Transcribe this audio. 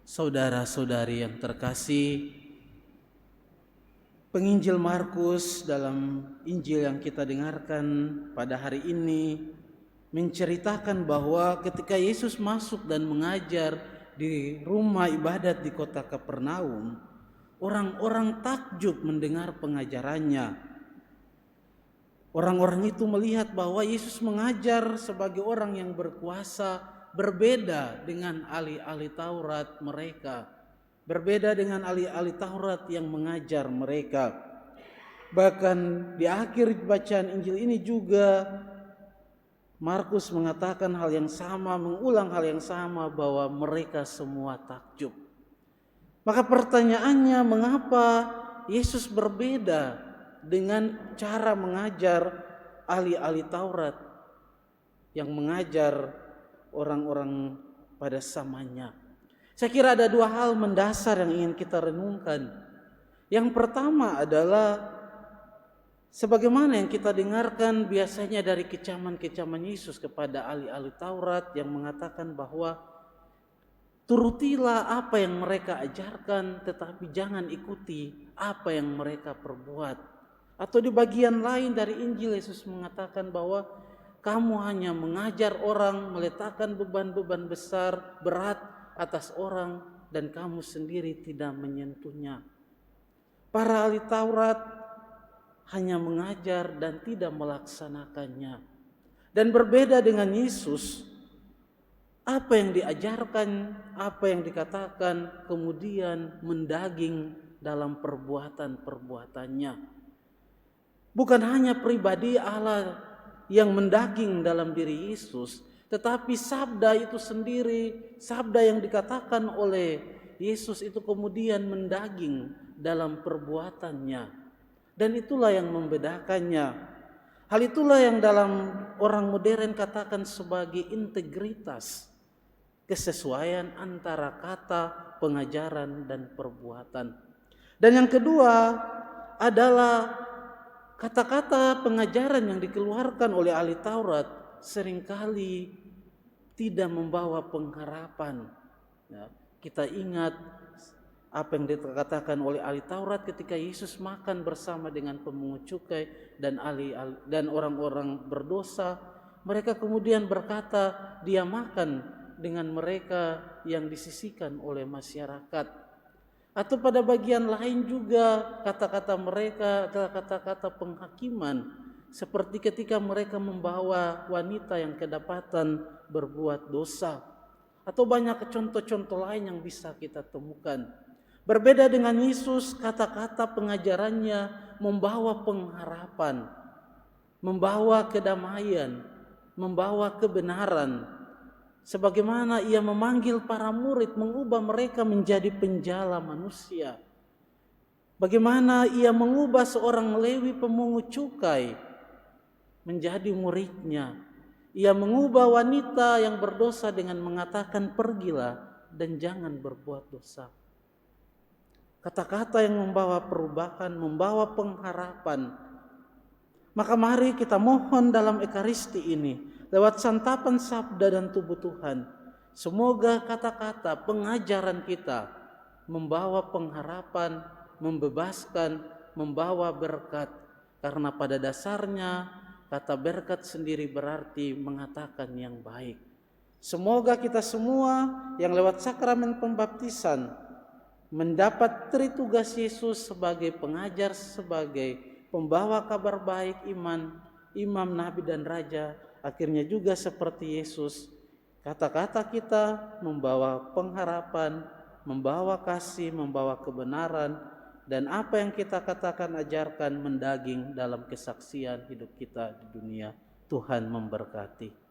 Saudara-saudari yang terkasih, penginjil Markus dalam Injil yang kita dengarkan pada hari ini menceritakan bahwa ketika Yesus masuk dan mengajar di rumah ibadat di kota Kapernaum, orang-orang takjub mendengar pengajarannya. Orang-orang itu melihat bahwa Yesus mengajar sebagai orang yang berkuasa, berbeda dengan ahli-ahli Taurat mereka, berbeda dengan ahli-ahli Taurat yang mengajar mereka. Bahkan di akhir bacaan Injil ini juga Markus mengatakan hal yang sama, mengulang hal yang sama, bahwa mereka semua takjub. Maka pertanyaannya, mengapa Yesus berbeda dengan cara mengajar ahli-ahli Taurat yang mengajar orang-orang pada zamannya? Saya kira ada dua hal mendasar yang ingin kita renungkan. Yang pertama adalah sebagaimana yang kita dengarkan biasanya dari kecaman-kecaman Yesus kepada ahli-ahli Taurat yang mengatakan bahwa turutilah apa yang mereka ajarkan, tetapi jangan ikuti apa yang mereka perbuat. Atau di bagian lain dari Injil, Yesus mengatakan bahwa kamu hanya mengajar orang, meletakkan beban-beban besar, berat atas orang, dan kamu sendiri tidak menyentuhnya. Para ahli Taurat hanya mengajar dan tidak melaksanakannya. Dan berbeda dengan Yesus, apa yang diajarkan, apa yang dikatakan, kemudian mendaging dalam perbuatan-perbuatannya. Bukan hanya pribadi Allah yang mendaging dalam diri Yesus, tetapi sabda itu sendiri, sabda yang dikatakan oleh Yesus itu kemudian mendaging dalam perbuatannya. Dan itulah yang membedakannya. Hal itulah yang dalam orang modern katakan sebagai integritas, kesesuaian antara kata, pengajaran, dan perbuatan. Dan yang kedua adalah kata-kata pengajaran yang dikeluarkan oleh ahli Taurat seringkali tidak membawa pengharapan. Ya, kita ingat apa yang dikatakan oleh ahli Taurat ketika Yesus makan bersama dengan pemungut cukai dan orang-orang berdosa. Mereka kemudian berkata, dia makan dengan mereka yang disisihkan oleh masyarakat. Atau pada bagian lain juga kata-kata mereka adalah kata-kata penghakiman, seperti ketika mereka membawa wanita yang kedapatan berbuat dosa. Atau banyak contoh-contoh lain yang bisa kita temukan. Berbeda dengan Yesus, kata-kata pengajarannya membawa pengharapan, membawa kedamaian, membawa kebenaran. Sebagaimana ia memanggil para murid, mengubah mereka menjadi penjala manusia. Bagaimana ia mengubah seorang Lewi pemungut cukai menjadi muridnya. Ia mengubah wanita yang berdosa dengan mengatakan, pergilah dan jangan berbuat dosa. Kata-kata yang membawa perubahan, membawa pengharapan. Maka mari kita mohon dalam Ekaristi ini, lewat santapan sabda dan tubuh Tuhan, semoga kata-kata pengajaran kita membawa pengharapan, membebaskan, membawa berkat. Karena pada dasarnya kata berkat sendiri berarti mengatakan yang baik. Semoga kita semua yang lewat sakramen pembaptisan mendapat tritugas Yesus sebagai pengajar, sebagai pembawa kabar baik iman, imam, nabi, dan raja, akhirnya juga seperti Yesus, kata-kata kita membawa pengharapan, membawa kasih, membawa kebenaran, dan apa yang kita katakan, ajarkan mendaging dalam kesaksian hidup kita di dunia. Tuhan memberkati.